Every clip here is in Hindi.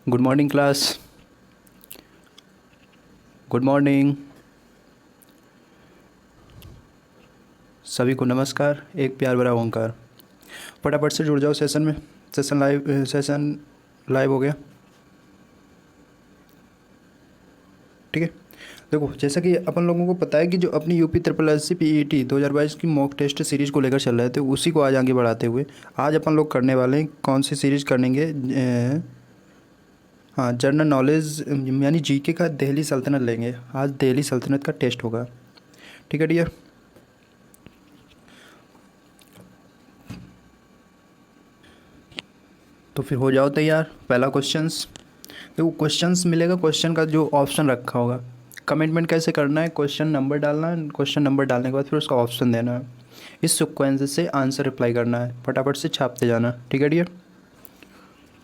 Good morning class. Good morning सभी को नमस्कार। एक प्यार भरा ओंकार। फटाफट से जुड़ जाओ सेशन में। सेशन लाइव हो गया। ठीक है। देखो, जैसा कि अपन लोगों को पता है कि जो अपनी UP triple S C PET 2022 की मॉक टेस्ट सीरीज़ को लेकर चल रहे थे, उसी को आज आगे बढ़ाते हुए आज अपन लोग करने वाले हैं। कौन सी सीरीज़ करेंगे? हाँ, जनरल नॉलेज यानी जीके का दिल्ली सल्तनत लेंगे। आज दिल्ली सल्तनत का टेस्ट होगा। ठीक है डियर। तो फिर हो जाओ तैयार। पहला क्वेश्चंस देखो, क्वेश्चंस मिलेगा। क्वेश्चन का जो ऑप्शन रखा होगा, कमेंटमेंट कैसे करना है, क्वेश्चन नंबर डालना है, क्वेश्चन नंबर डालने के बाद फिर उसका ऑप्शन देना है। इस सिक्वेंस से आंसर रिप्लाई करना है, फटाफट से छापते जाना। ठीक है dear.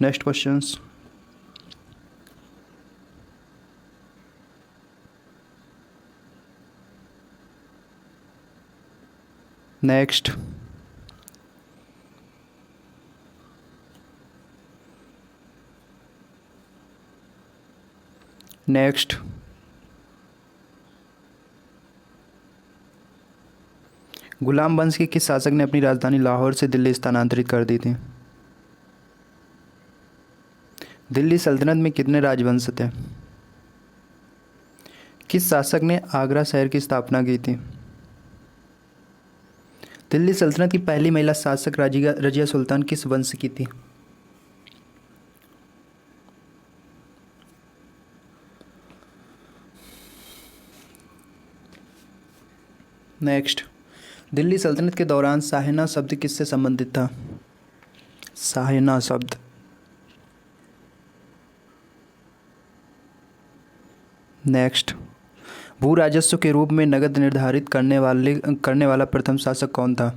Next questions. Next. Next. गुलाम वंश के किस शासक ने अपनी राजधानी लाहौर से दिल्ली स्थानांतरित कर दी थी? दिल्ली सल्तनत में कितने राजवंश थे? किस शासक ने आगरा शहर की स्थापना की थी? दिल्ली सल्तनत की पहली महिला शासक रजिया सुल्तान किस वंश की थी? नेक्स्ट। दिल्ली सल्तनत के दौरान शाहिना शब्द किससे संबंधित था? शाहिना शब्द। नेक्स्ट। भू राजस्व के रूप में नगद निर्धारित करने वाला प्रथम शासक कौन था?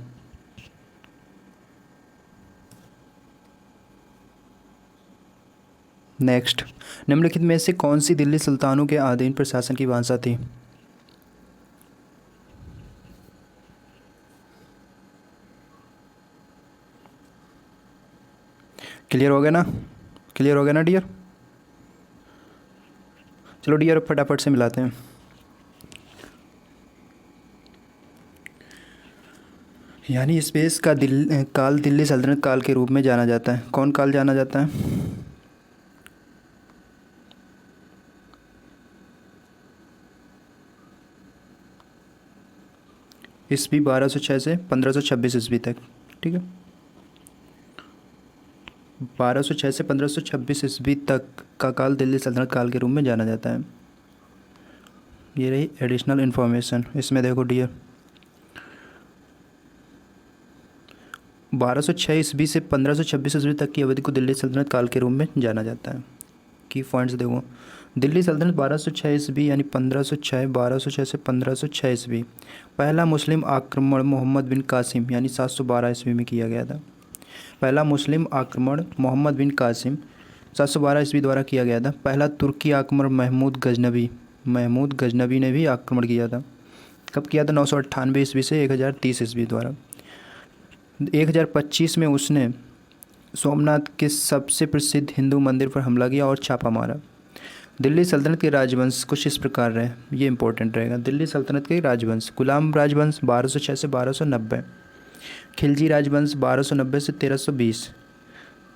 नेक्स्ट। निम्नलिखित में से कौन सी दिल्ली सुल्तानों के अधीन प्रशासन की भाषा थी? क्लियर हो गया ना? क्लियर हो गया ना डियर? चलो डियर, फटाफट से मिलाते हैं। यानी स्पेस का काल दिल्ली सल्तनत काल के रूप में जाना जाता है। कौन काल जाना जाता है? ईस्वी 1206 से 1526 ईस्वी तक। ठीक है, 1206 से 1526 ईस्वी तक का काल दिल्ली सल्तनत काल के रूप में जाना जाता है। ये रही एडिशनल इन्फॉर्मेशन। इसमें देखो डियर, 1206 ईस्वी से 1526 ईस्वी तक की अवधि को दिल्ली सल्तनत काल के रूप में जाना जाता है। की पॉइंट्स देखो, दिल्ली सल्तनत 1206 ईस्वी यानी 1506, 1206 से 1506 ईस्वी पहला मुस्लिम आक्रमण मोहम्मद बिन कासिम यानी 712 ईस्वी में किया गया था। पहला मुस्लिम आक्रमण मोहम्मद बिन कासिम 712 ईस्वी द्वारा किया गया था। पहला तुर्की आक्रमण महमूद गजनबी ने भी आक्रमण किया था। कब किया था? 998 ईस्वी से 1030 ईस्वी द्वारा। 1025 में उसने सोमनाथ के सबसे प्रसिद्ध हिंदू मंदिर पर हमला किया और छापा मारा। दिल्ली सल्तनत के राजवंश कुछ इस प्रकार रहे, ये इंपॉर्टेंट रहेगा। दिल्ली सल्तनत के राजवंश: गुलाम राजवंश 1206 से 1290, खिलजी राजवंश 1290 से 1320,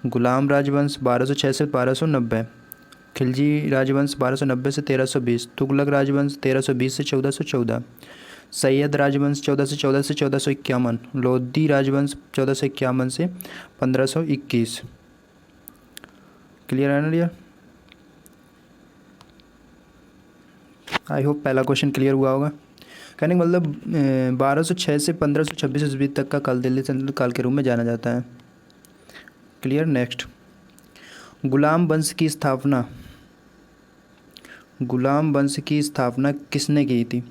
गुलाम राजवंश 1206 से 1290, खिलजी राजवंश 1290 से 1320, तुगलक राजवंश 1320 से 1414, सैयद राजवंश 1414 से 1451, लोधी राजवंश 1451 से 1521। क्लियर है ना डियर? आई होप पहला क्वेश्चन क्लियर हुआ होगा। कहने का मतलब 1206 से 1526 ईस्वी तक का काल दिल्ली सल्तनत काल के रूप में जाना जाता है। क्लियर। नेक्स्ट। गुलाम वंश की स्थापना किसने की थी?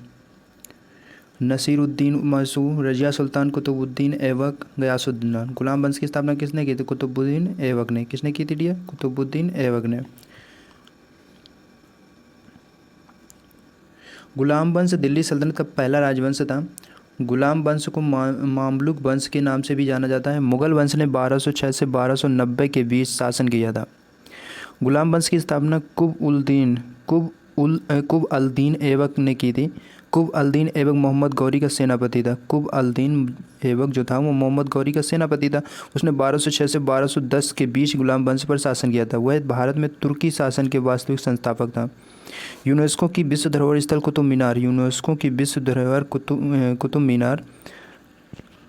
नसीरुद्दीन मसूद, रजिया सुल्तान, कुतुबुद्दीन ऐबक, गयासुद्दीन। गुलाम वंश की स्थापना किसने की थी? कुतुबुद्दीन ऐबक ने। किसने की थी डियर? कुतुबुद्दीन ऐबक ने। गुलाम वंश दिल्ली सल्तनत का पहला राजवंश था। गुलाम वंश को मामलुक वंश के नाम से भी जाना जाता है। मुगल वंश ने 1206 से 1290 के बीच शासन किया था। गुलाम वंश की स्थापना कुब अल दीन ऐबक ने की थी। कुब अल दीन ऐबक मोहम्मद गौरी का सेनापति था। कुब अल दीन ऐबक जो था वो मोहम्मद गौरी का सेनापति था। उसने 1206 से 1210 के बीच गुलाम वंश पर शासन किया था। वह भारत में तुर्की शासन के वास्तविक संस्थापक था। यूनेस्को की विश्व धरोहर स्थल कुतुब मीनार। यूनेस्को की विश्व धरोहर कुतुब मीनार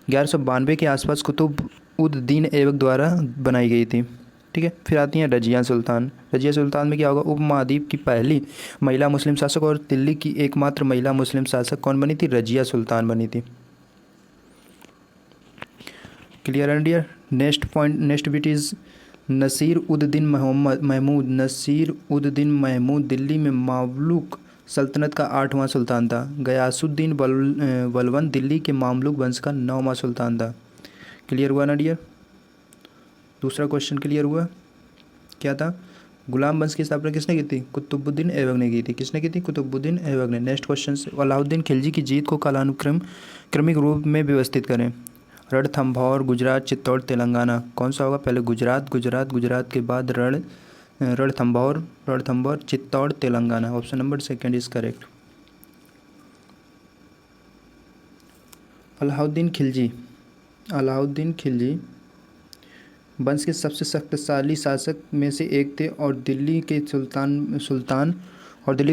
1192 के आसपास कुतुब उद दीन ऐबक द्वारा बनाई गई थी। ठीक है, फिर आती हैं रजिया सुल्तान। रजिया सुल्तान में क्या होगा? उपमहाद्वीप की पहली महिला मुस्लिम शासक और दिल्ली की एकमात्र महिला मुस्लिम शासक कौन बनी थी? रजिया सुल्तान बनी थी। Clear and dear. Next point, next bit is Nasir ud din Mahmood. Naseer ud din Mahmood Delhi में मामलुक सल्तनत का 8वां सुल्तान था। गयासुद्दीन बलबन दिल्ली के मामलुक वंश का 9वां सुल्तान था। क्लियर हुआ ना डियर? दूसरा क्वेश्चन क्लियर हुआ? क्या था? गुलाम वंश की स्थापना किसने की थी? कुतुबुद्दीन ऐबक ने की थी। किसने की थी? कुतुबुद्दीन ऐबक ने। नेक्स्ट क्वेश्चन, अलाउद्दीन खिलजी की जीत को क्रमिक रूप में व्यवस्थित करें। रणथंभौर, गुजरात, चित्तौड़, तेलंगाना। कौन सा होगा? पहले गुजरात के बाद Ranthambore, Chittor, Telangana. Option number second is correct. Alauddin Khilji वंश के सबसे शक्तिशाली शासक में से एक थे और दिल्ली का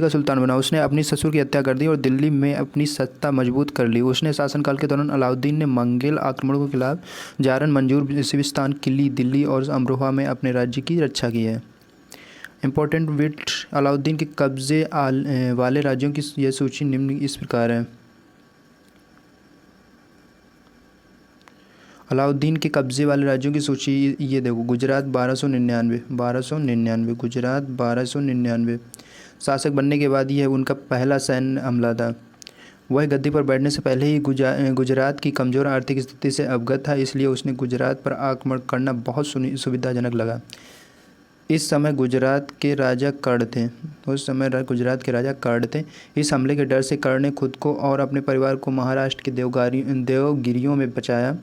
सुल्तान बना। उसने अपनी ससुर की हत्या कर दी और दिल्ली में अपनी सत्ता मजबूत कर ली। उसने शासनकाल के दौरान अलाउद्दीन ने मंगोल आक्रमणों के खिलाफ जारन मंजूर, सिविस्तान, किली, दिल्ली और अमरोहा में अपने राज्य की रक्षा की है। इंपॉर्टेंट बिट, अलाउद्दीन के कब्जे वाले राज्यों की यह सूची निम्न इस प्रकार है। अलाउद्दीन के कब्जे वाले राज्यों की सूची ये देखो। गुजरात 1299, गुजरात 1299। शासक बनने के बाद यह उनका पहला सैन्य हमला था। वह गद्दी पर बैठने से पहले ही गुजरात की कमज़ोर आर्थिक स्थिति से अवगत था, इसलिए उसने गुजरात पर आक्रमण करना बहुत सुविधाजनक लगा। इस समय गुजरात के राजा कर्ण थे। इस हमले के डर से कर्ण ने खुद को और अपने परिवार को महाराष्ट्र के देवगिरियों में बचाया।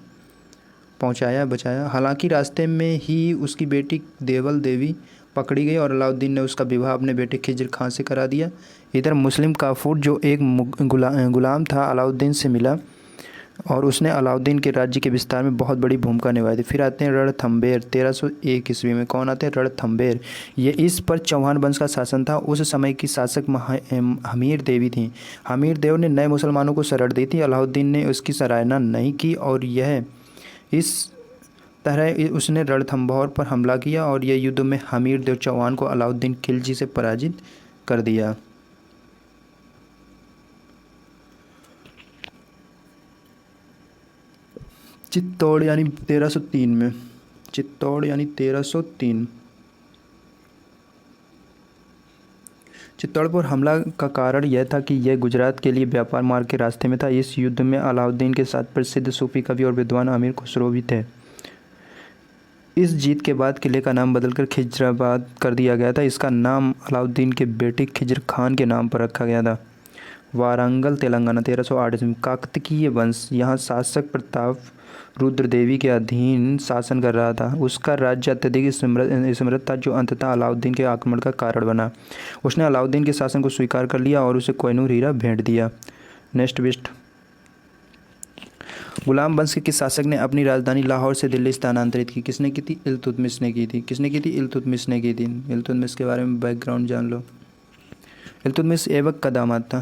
हालांकि रास्ते में ही उसकी बेटी देवल देवी पकड़ी गई और अलाउद्दीन ने उसका विवाह अपने बेटे खिज्र खां से करा दिया। इधर मुस्लिम काफूर जो एक गुलाम था अलाउद्दीन से मिला और उसने अलाउद्दीन के राज्य के विस्तार में बहुत बड़ी भूमिका निभाई थी। फिर आते हैं रणथंभौर 1301 ईस्वी में। कौन आते हैं? रणथंभौर। ये इस पर चौहान वंश का शासन था। उस समय की शासक हमीर देवी थी। हमीर देव ने नए मुसलमानों को शरण दी थी। अलाउद्दीन ने उसकी सराहना नहीं की और इस तरह उसने रणथंभौर पर हमला किया और यह युद्ध में हमीर देव चौहान को अलाउद्दीन खिलजी से पराजित कर दिया। चित्तौड़ यानी 1303 में। चित्तौड़ पर हमला का कारण यह था कि यह गुजरात के लिए व्यापार मार्ग के रास्ते में था। इस युद्ध में अलाउद्दीन के साथ प्रसिद्ध सूफी कवि और विद्वान अमीर खुसरो भी थे। इस जीत के बाद किले का नाम बदलकर खिजराबाद कर दिया गया था। इसका नाम अलाउद्दीन के बेटे खिज्र खान के नाम पर रखा गया था। वारंगल, तेलंगाना 1308 ईस्वी में। काकतीय वंश, यहाँ शासक प्रताप रुद्र देवी के अधीन शासन कर रहा था। उसका राज्य अत्यधिक समृद्ध था जो अंततः अलाउद्दीन के आक्रमण का कारण बना। उसने अलाउद्दीन के शासन को स्वीकार कर लिया और उसे कोहिनूर हीरा भेंट दिया। नेक्स्ट बिस्ट, गुलाम वंश के शासक ने अपनी राजधानी लाहौर से दिल्ली स्थानांतरित की। किसने की थी? इल्तुतमिश ने की थी। इल्तुतमिश ने की थी। इल्तुतमिश के बारे में बैकग्राउंड जान लो। इल्तुतमिश ऐबक का दामाद था।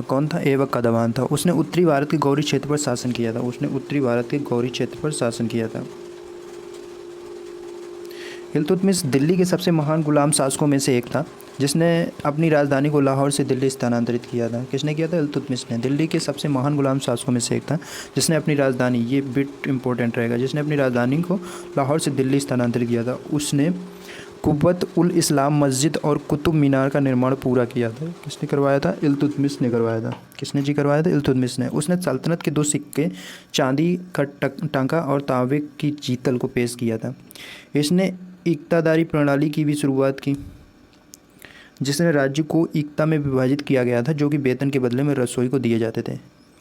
कौन था? ऐबक का दामाद था। उसने उत्तरी भारत के गौरी क्षेत्र पर शासन किया था। इल्तुतमिश दिल्ली के सबसे महान गुलाम शासकों में से एक था जिसने अपनी राजधानी को लाहौर से दिल्ली स्थानांतरित किया था। किसने किया था? इल्तुतमिश ने। दिल्ली के सबसे महान गुलाम शासकों में से एक था जिसने अपनी राजधानी, ये बिट इंपॉर्टेंट रहेगा, जिसने अपनी राजधानी को लाहौर से दिल्ली स्थानांतरित किया था। उसने कुब्बत उल इस्लाम मस्जिद और कुतुब मीनार का निर्माण पूरा किया था। किसने करवाया था? इल्तुतमिश ने करवाया था। किसने जी करवाया था? इल्तुतमिश ने। उसने सल्तनत के 2 सिक्के, चांदी का टांका और तांबे की चीतल को पेश किया था। इसने इक्तादारी प्रणाली की भी शुरुआत की जिसमें राज्य को इक्ता में विभाजित किया गया था जो कि वेतन के बदले में रसोई को दिए जाते थे।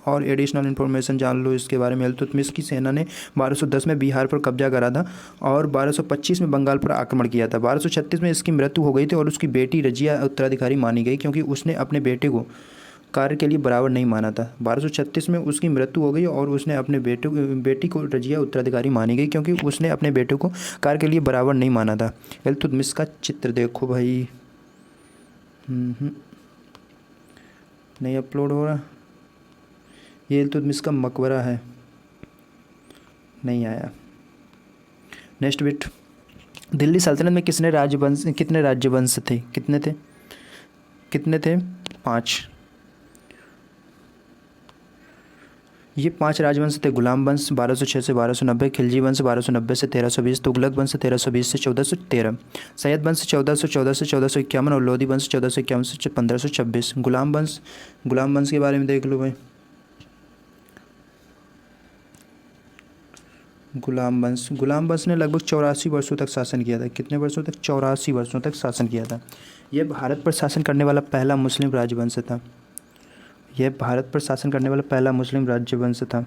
और एडिशनल इन्फॉर्मेशन जान लो इसके बारे में। इल्तुतमिश की सेना ने 1210 में बिहार पर कब्जा करा था और 1225 में बंगाल पर आक्रमण किया था। 1236 में इसकी मृत्यु हो गई थी और उसकी बेटी रजिया उत्तराधिकारी मानी गई क्योंकि उसने अपने बेटे को कार्य के लिए बराबर नहीं माना था। 1236 में उसकी मृत्यु हो गई और उसने अपने बेटी को रजिया उत्तराधिकारी मानी गई क्योंकि उसने अपने बेटे को कार्य के लिए बराबर नहीं माना था। इल्तुतमिश का चित्र देखो भाई। नहीं अपलोड हो रहा। ये इल्तुतमिश का मकबरा है, नहीं आया। नेक्स्ट बिट, दिल्ली सल्तनत में कितने राज्यवंश थे? कितने थे? 5। ये 5 राजवंश थे। गुलाम वंश 1206 से 1290, खिलजी वंश 1290 से 1320, तुगलक वंश 1320 से 1413, सैयद वंश 1414 से 1451 और लोधी वंश 1451 से 1526। गुलाम वंश के बारे में देख लो भाई। गुलाम वंश ने लगभग 84 वर्षों तक शासन किया था। कितने वर्षों तक? 84 वर्षों तक शासन किया था। यह भारत पर शासन करने वाला पहला मुस्लिम राजवंश था।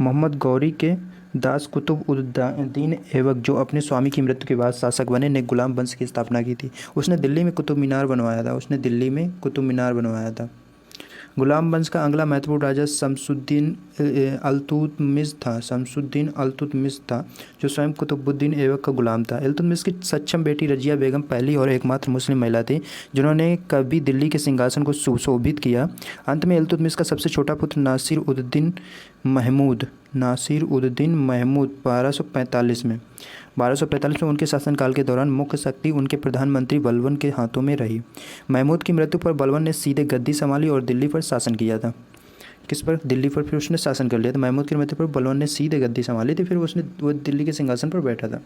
मोहम्मद गौरी के दास कुतुब उद्दीन ऐबक, जो अपने स्वामी की मृत्यु के बाद शासक बने, ने गुलाम वंश की स्थापना की थी। उसने दिल्ली में कुतुब मीनार बनवाया था। गुलाम वंश का अगला महत्वपूर्ण राजा शमसुद्दीन अल्तुतमिश था, जो स्वयं कुतुबुद्दीन ऐबक का गुलाम था। इल्तुतमिश की सक्षम बेटी रजिया बेगम पहली और एकमात्र मुस्लिम महिला थी जिन्होंने कभी दिल्ली के सिंहासन को सुशोभित किया। अंत में इल्तुतमिश का सबसे छोटा पुत्र नासिर उद्दीन महमूद 1245 में उनके शासनकाल के दौरान मुख्य शक्ति उनके प्रधानमंत्री बलबन के हाथों में रही। महमूद की मृत्यु पर बलबन ने सीधे गद्दी संभाली और दिल्ली पर शासन किया था। किस पर? दिल्ली पर फिर उसने शासन कर लिया था। महमूद की मृत्यु पर बलबन ने सीधे गद्दी संभाली थी, फिर वो दिल्ली के सिंहासन पर बैठा था।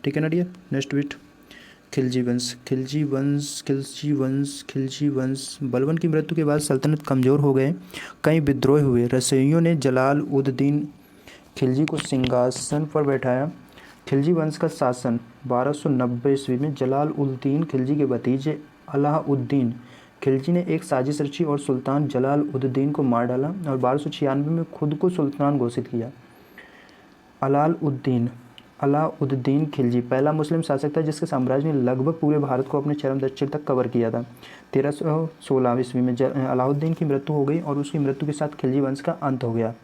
ठीक है ना डियर। नेक्स्ट बिट, खिलजी वंश। बलबन की मृत्यु के बाद सल्तनत कमज़ोर हो गए, कई विद्रोह हुए। रसोइयों ने जलाल उद दीन खिलजी को सिंहासन पर बैठाया। खिलजी वंश का शासन 1290 ईस्वी में जलाल उद दीन खिलजी के भतीजे अलाउद्दीन खिलजी ने एक साजिश रची और सुल्तान जलाल उद दीन को मार डाला और 1296 में खुद को सुल्तान घोषित किया। अलाउद्दीन खिलजी पहला मुस्लिम शासक था जिसके साम्राज्य ने लगभग पूरे भारत को अपने चरम दक्षिण तक कवर किया था। 1316 ईस्वी में अलाउद्दीन की मृत्यु हो गई और उसकी मृत्यु के साथ खिलजी वंश का अंत हो गया।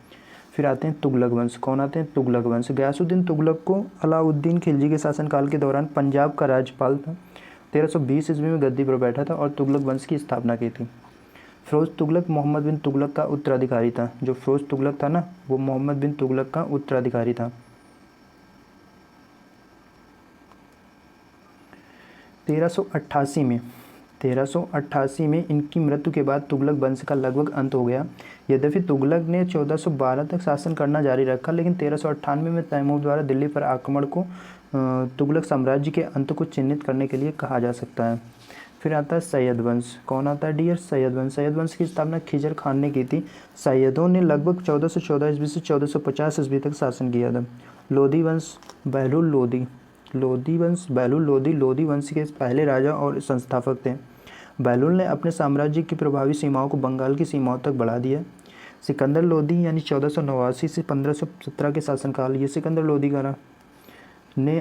फिर आते हैं तुगलक वंश। कौन आते हैं? तुगलक वंश। गयासुद्दीन तुगलक को अलाउद्दीन खिलजी के शासनकाल के दौरान पंजाब का राज्यपाल था। 1320 ईस्वी में गद्दी पर बैठा था और तुगलक वंश की स्थापना की थी। फिरोज तुगलक मोहम्मद बिन तुगलक का उत्तराधिकारी था। जो फिरोज तुगलक था ना, वो मोहम्मद बिन तुगलक का उत्तराधिकारी था। 1388 में इनकी मृत्यु के बाद तुगलक वंश का लगभग अंत हो गया। यद्यपि तुगलक ने 1412 तक शासन करना जारी रखा, लेकिन 1398 में तैमूर द्वारा दिल्ली पर आक्रमण को तुगलक साम्राज्य के अंत को चिन्हित करने के लिए कहा जा सकता है। फिर आता है सैयद वंश। कौन आता है डियर? सैयद वंश की स्थापना खिजर खान ने की थी। सैयदों ने लगभग 1414 ईस्वी से 1450 ईस्वी तक शासन किया था। लोधी वंश लोधी वंश के पहले राजा और संस्थापक थे। बैलुल ने अपने साम्राज्य की प्रभावी सीमाओं को बंगाल की सीमाओं तक बढ़ा दिया। सिकंदर लोधी यानी 1489 से 1517 के शासनकाल, ये सिकंदर लोधी का ने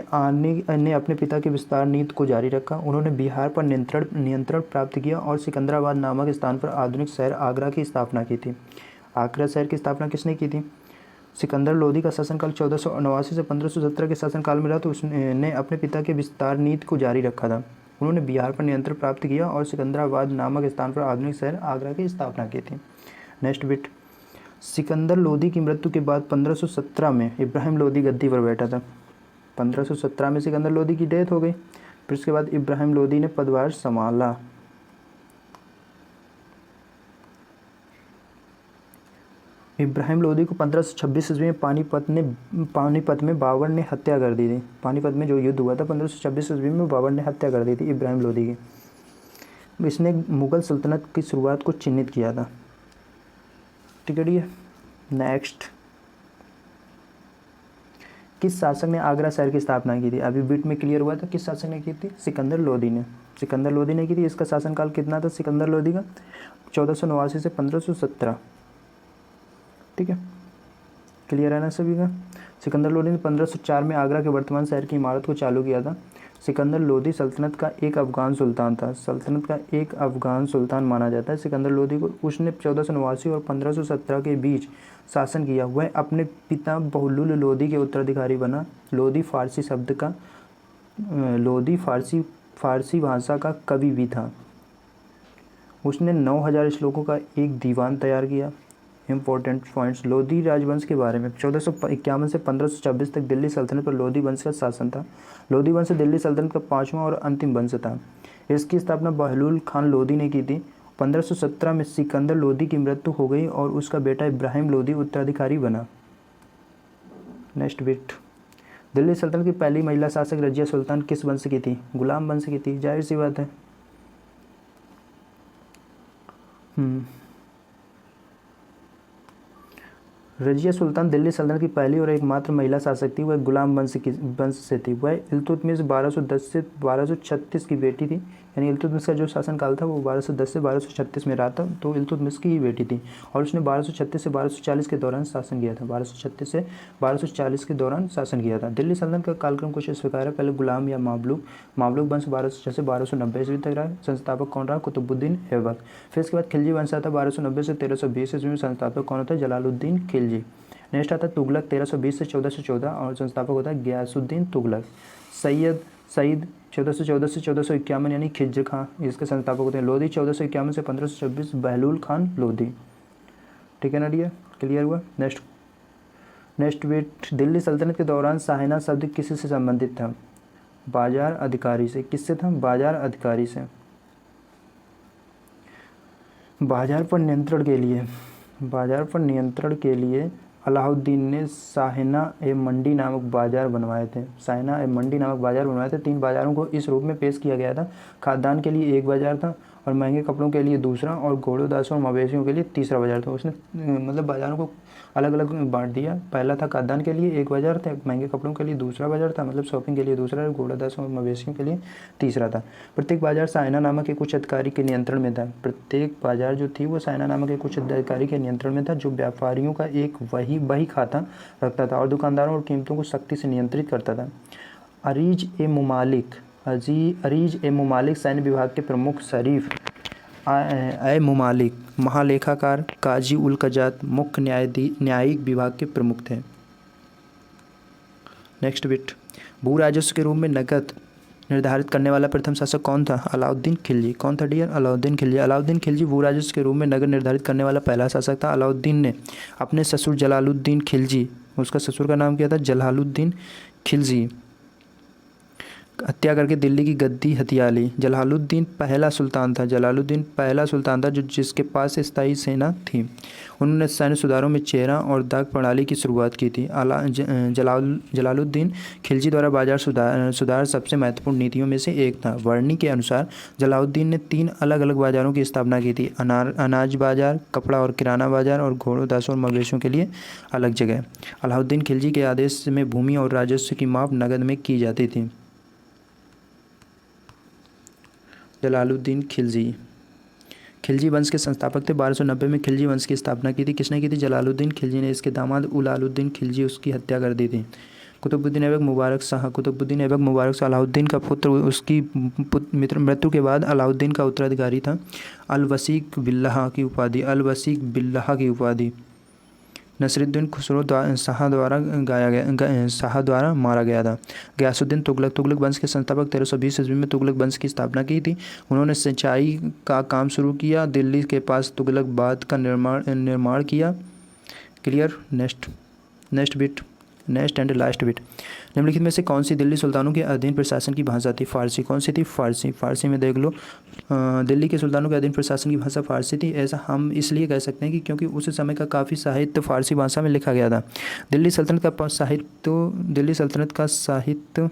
अपने पिता के विस्तार नीति को जारी रखा। उन्होंने बिहार पर नियंत्रण प्राप्त किया और सिकंदराबाद नामक स्थान पर आधुनिक शहर आगरा की स्थापना की थी। आगरा शहर की स्थापना किसने की थी? सिकंदर लोधी का शासनकाल 1489 से 1517 के शासनकाल में रहा, तो उसने अपने पिता के विस्तार नीति को जारी रखा था। उन्होंने बिहार पर नियंत्रण प्राप्त किया और सिकंदराबाद नामक स्थान पर आधुनिक शहर आगरा की स्थापना की थी। नेक्स्ट बिट, सिकंदर लोधी की मृत्यु के बाद 1517 में इब्राहिम लोधी गद्दी पर बैठा था। 1517 में सिकंदर लोधी की डेथ हो गई। फिर उसके बाद इब्राहिम लोधी ने पदभार संभाला। इब्राहिम लोधी को 1526 ईस्वी में पानीपत में बाबर ने हत्या कर दी थी। पानीपत में जो युद्ध हुआ था 1526 ईस्वी में बाबर ने हत्या कर दी थी इब्राहिम लोधी की। इसने मुगल सल्तनत की शुरुआत को चिन्हित किया था। ठीक है। नेक्स्ट, किस शासक ने आगरा शहर की स्थापना की थी? अभी बीट में क्लियर हुआ था किस शासक ने की थी? सिकंदर लोधी ने की थी। इसका शासनकाल कितना था सिकंदर लोधी का? 1489 से 1517। ठीक है, क्लियर है ना सभी का। सिकंदर लोदी ने 1504 में आगरा के वर्तमान शहर की इमारत को चालू किया था। सिकंदर लोदी सल्तनत का एक अफगान सुल्तान था, सल्तनत का एक अफगान सुल्तान माना जाता है सिकंदर लोदी को। उसने 1489 और 1517 के बीच शासन किया। वह अपने पिता बहुलुल लोदी के उत्तराधिकारी बना। लोदी फारसी शब्द का लोदी फारसी भाषा का कवि भी था। उसने 9000 श्लोकों का एक दीवान तैयार किया। इंपॉर्टेंट पॉइंट्स लोदी राजवंश के बारे में। 1451 से 1526 तक दिल्ली सल्तनत पर लोदी वंश का शासन था। लोदी वंश दिल्ली सल्तनत का 5वां और अंतिम वंश था। इसकी स्थापना बहलूल खान लोदी ने की थी। 1517 में सिकंदर लोदी की मृत्यु हो गई और उसका बेटा इब्राहिम लोदी उत्तराधिकारी बना। नेक्स्ट बिट, दिल्ली सल्तनत की पहली महिला शासक रजिया सुल्तान किस वंश की थी? गुलाम वंश की थी, जाहिर सी बात है। रजिया सुल्तान दिल्ली सल्तनत की पहली और एकमात्र महिला शासक थी। वह गुलाम वंश से थी। वह इल्तुतमिश 1210 से 1236 की बेटी थी। यानी इल्तुतमिश का जो शासनकाल था वो 1210 से 1236 में रहा था, तो इल्तुतमिश की ही बेटी थी। और उसने 1236 से 1240 के दौरान शासन किया था। 1236 से 1240 के दौरान शासन किया था। दिल्ली सल्तनत का कालक्रम कुछ इस प्रकार है। पहले गुलाम या मामलुक वंश 1206 से 1290 ईस्वी तक रहा। संस्थापक कौन रहा? कुतुबुद्दीन ऐबक। फिर इसके बाद खिलजी वंश आता 1290 से 1320 ईस्वी में। संस्थापक कौन होता है? जलालुद्दीन खिलजी। नेक्स्ट आता है तुगलक 1320 से 1414 और संस्थापक होता है गयासुद्दीन तुगलक। सईद 1414 से 1451 यानी खिज्र खां, इसके संस्थापक होते हैं। लोदी 1451 से 1526 बहलूल खान लोदी। ठीक है ना डियर, क्लियर हुआ। नेक्स्ट बिट, दिल्ली सल्तनत के दौरान साहिना शब्द किसी से संबंधित था? बाजार अधिकारी से। किससे था? बाजार अधिकारी से। बाजार पर नियंत्रण के लिए अलाउद्दीन ने साहिना ए मंडी नामक बाजार बनवाए थे। 3 बाजारों को इस रूप में पेश किया गया था। खाद्यान्न के लिए एक बाजार था और महंगे कपड़ों के लिए दूसरा और घोड़ों दासों और मवेशियों के लिए तीसरा बाजार था। उसने मतलब बाजारों को अलग अलग बांट दिया। पहला था खाद्यान्न के लिए एक बाजार था, महंगे कपड़ों के लिए दूसरा बाजार था, मतलब शॉपिंग के लिए दूसरा, घोड़ा दासों और मवेशियों के लिए तीसरा था। प्रत्येक बाजार साइना नामक एक उच्च अधिकारी के नियंत्रण में था। प्रत्येक बाजार जो थी वो साइना नामक एक उच्च अधिकारी के नियंत्रण में था, जो व्यापारियों का एक वही खाता रखता था और दुकानदारों और कीमतों को सख्ती से नियंत्रित करता था। अरीज ए मुमालिक सैन्य विभाग के प्रमुख, शरीफ ए मुमालिक महालेखाकार, काजी उल कजात मुख्य न्यायिक विभाग के प्रमुख थे। नेक्स्ट बिट, भू राजस्व के रूप में नकद निर्धारित करने वाला प्रथम शासक कौन था? अलाउद्दीन खिलजी। कौन था डियर? अलाउद्दीन खिलजी। अलाउद्दीन खिलजी भू राजस्व के रूप में नगद निर्धारित करने वाला पहला शासक था। अलाउद्दीन ने अपने ससुर जलालुद्दीन खिलजी, उसका ससुर का नाम क्या था? जलालुद्दीन खिलजी, हत्या करके दिल्ली की गद्दी हथिया ली। जलालुद्दीन पहला सुल्तान था जो जिसके पास स्थायी सेना थी। उन्होंने सैन्य सुधारों में चेहरा और दाग प्रणाली की शुरुआत की थी। जलालुद्दीन खिलजी द्वारा बाजार सुधार सबसे महत्वपूर्ण नीतियों में से एक था। वर्णी के अनुसार जलालुद्दीन ने 3 अलग अलग बाजारों की स्थापना की थी। अनाज बाजार, कपड़ा और किराना बाजार और घोड़ों दासों और मवेशियों के लिए अलग जगह। अलाउद्दीन खिलजी के आदेश में भूमि और राजस्व की माप नगद में की जाती थी। जलालुद्दीन खिलजी वंश के संस्थापक थे। 1290 में खिलजी वंश की स्थापना की थी। किसने की थी? जलालुद्दीन खिलजी ने। इसके दामाद उलालुद्दीन खिलजी उसकी हत्या कर दी थी। कुतुबुद्दीन ऐबक मुबारक शाह अलाउद्दीन का पुत्र, उसकी मृत्यु के बाद अलाउद्दीन का उत्तराधिकारी था। अल वसीक बिल्लाह की उपाधि नसरुद्दीन खुसरो शाह द्वारा मारा गया था। गयासुद्दीन तुगलक वंश के संस्थापक 1320 ईस्वी में तुगलक वंश की स्थापना की थी। उन्होंने सिंचाई का काम शुरू किया। दिल्ली के पास तुगलक बाद का निर्माण किया। Clear. Next and last bit, निम्नलिखित में से कौन सी दिल्ली सुल्तानों के अधीन प्रशासन की भाषा थी? फारसी। कौन सी थी? फारसी में देख लो, दिल्ली के सुल्तानों के अधीन प्रशासन की भाषा फारसी थी। ऐसा हम इसलिए कह सकते हैं कि क्योंकि उस समय का काफ़ी साहित्य फारसी भाषा में लिखा गया था। दिल्ली सल्तनत का साहित्य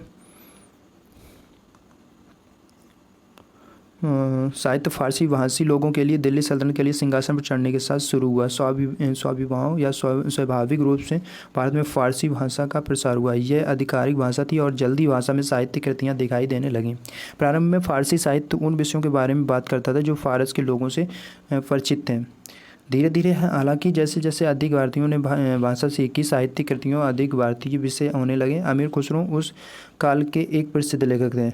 फारसी भाषी लोगों के लिए दिल्ली सल्तनत के लिए सिंहासन पर चढ़ने के साथ शुरू हुआ। स्वाभाविक रूप से भारत में फारसी भाषा का प्रसार हुआ। यह आधिकारिक भाषा थी और जल्दी भाषा में साहित्य कृतियाँ दिखाई देने लगीं। प्रारंभ में फारसी साहित्य उन विषयों के बारे में बात करता था जो फारस के लोगों से परिचित थे। धीरे धीरे हालांकि जैसे जैसे अधिक भारतीयों ने भाषा सीखी, साहित्यिक कृतियों अधिक भारतीय विषय होने लगे। अमीर खुसरो उस काल के एक प्रसिद्ध लेखक थे।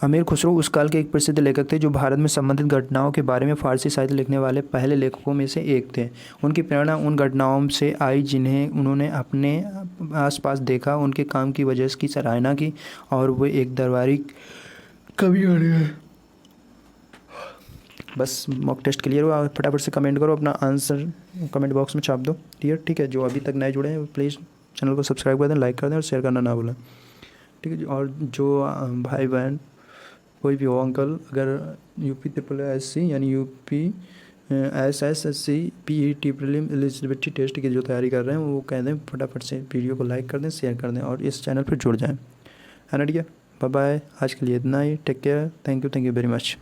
अमीर खुसरो उस काल के एक प्रसिद्ध लेखक थे जो भारत में संबंधित घटनाओं के बारे में फारसी साहित्य लिखने वाले पहले लेखकों में से एक थे। उनकी प्रेरणा उन घटनाओं से आई जिन्हें उन्होंने अपने आसपास देखा, उनके काम की वजह की सराहना की और वो एक दरबारी कवि बन गए। बस मॉक टेस्ट क्लियर हुआ। फटाफट से कमेंट करो, अपना आंसर कमेंट बॉक्स में छाप दो। क्लियर, ठीक है। जो अभी तक नए जुड़े हैं प्लीज़ चैनल को सब्सक्राइब कर दें, लाइक कर दें और शेयर करना ना भूलें, ठीक है। और जो भाई बहन कोई भी हो, अंकल, अगर यूपी SSC यानी UP SSC PET prelim eligibility test की जो तैयारी कर रहे हैं वो कह दें फटाफट से वीडियो को लाइक कर दें, शेयर कर दें और इस चैनल पर जुड़ जाएं, है ना। ठीक है, बाय बाय। आज के लिए इतना ही। Take care, thank you very much.